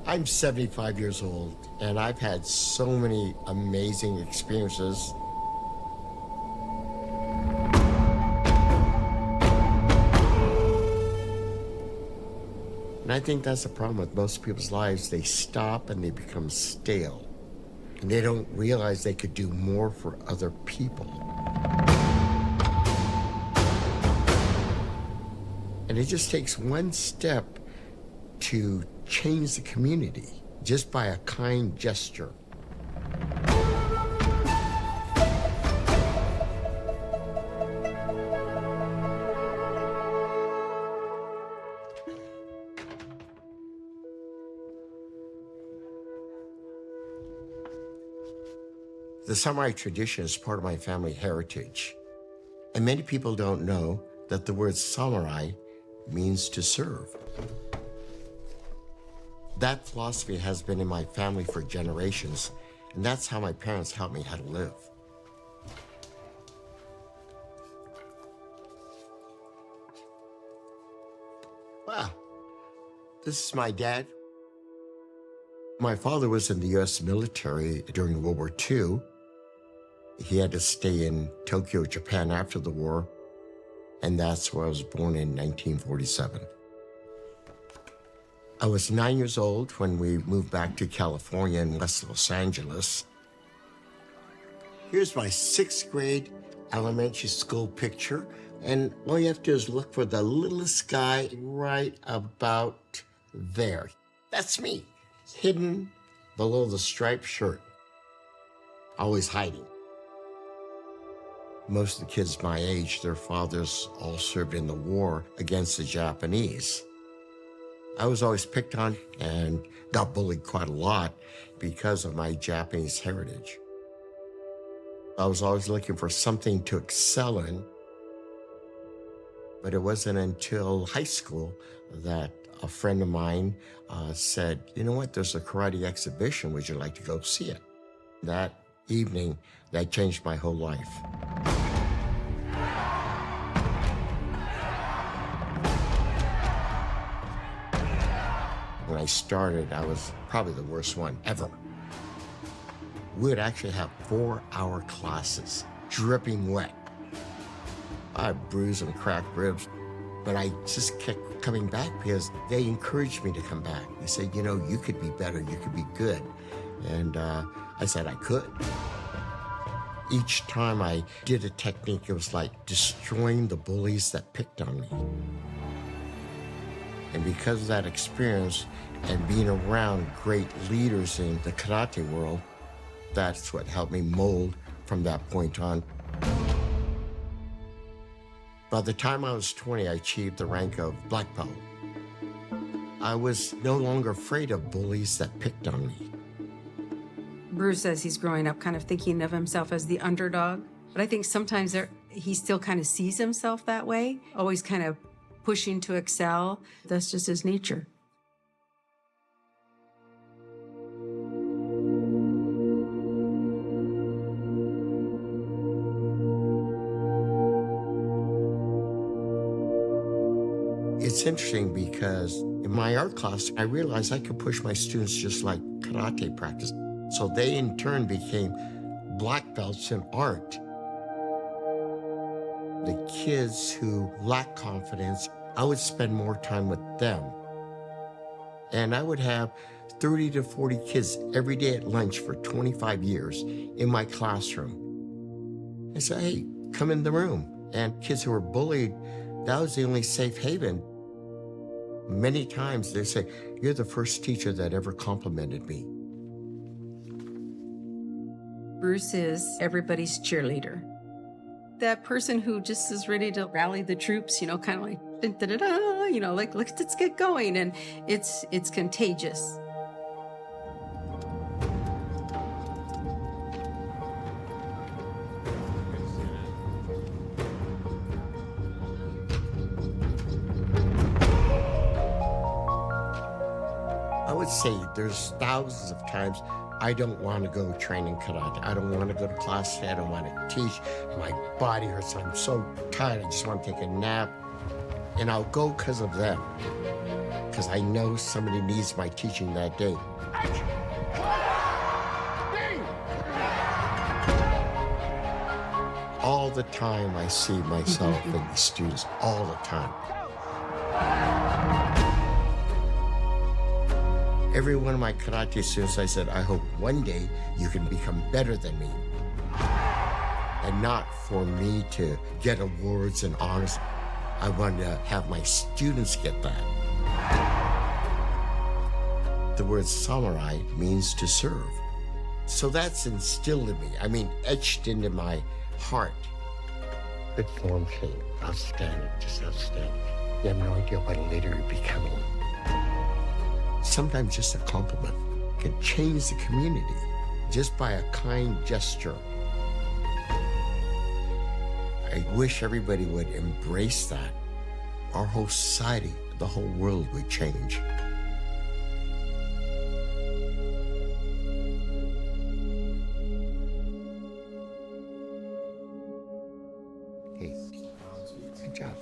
I'm 75 years old, and I've had so many amazing experiences. And I think that's the problem with most people's lives. They stop and they become stale. And they don't realize they could do more for other people. And it just takes one step to change the community just by a kind gesture. The samurai tradition is part of my family heritage. And many people don't know that the word samurai means to serve. That philosophy has been in my family for generations, and that's how my parents taught me how to live. Wow, this is my dad. My father was in the U.S. military during World War II. He had to stay in Tokyo, Japan after the war, and that's where I was born in 1947. I was 9 years old when we moved back to California in West Los Angeles. Here's my sixth grade elementary school picture, and all you have to do is look for the littlest guy right about there. That's me, hidden below the striped shirt, always hiding. Most of the kids my age, their fathers all served in the war against the Japanese. I was always picked on and got bullied quite a lot because of my Japanese heritage. I was always looking for something to excel in, but it wasn't until high school that a friend of mine said, you know what, there's a karate exhibition, would you like to go see it? That evening, that changed my whole life. When I started, I was probably the worst one ever. We would actually have 4-hour classes, dripping wet. I had bruised and cracked ribs, but I just kept coming back because they encouraged me to come back. They said, you know, you could be better, you could be good. And I said I could. Each time I did a technique, it was like destroying the bullies that picked on me. And because of that experience and being around great leaders in the karate world, that's what helped me mold from that point on. By the time I was 20, I achieved the rank of black belt. I was no longer afraid of bullies that picked on me. Bruce says he's growing up kind of thinking of himself as the underdog, but I think sometimes he still kind of sees himself that way, always kind of pushing to excel. That's just his nature. It's interesting because in my art class, I realized I could push my students just like karate practice. So they in turn became black belts in art. The kids who lack confidence, I would spend more time with them. And I would have 30 to 40 kids every day at lunch for 25 years in my classroom. I said, hey, come in the room. And kids who were bullied, that was the only safe haven. Many times they say, you're the first teacher that ever complimented me. Bruce is everybody's cheerleader. That person who just is ready to rally the troops, you know, kind of like, da-da-da, you know, like, let's get going. And it's contagious. I would say there's thousands of times I don't want to go train in karate. I don't want to go to class today. I don't want to teach. My body hurts. I'm so tired. I just want to take a nap. And I'll go because of them. because I know somebody needs my teaching that day. All the time I see myself in these students, all the time. Every one of my karate students, I said, I hope one day you can become better than me. And not for me to get awards and honors. I want to have my students get that. The word samurai means to serve. So that's instilled in me. I mean, etched into my heart. Good form, Shane. Outstanding, just outstanding. You have no idea what a leader you're becoming. Sometimes just a compliment can change the community just by a kind gesture. I wish everybody would embrace that. Our whole society, the whole world would change. Hey, good job.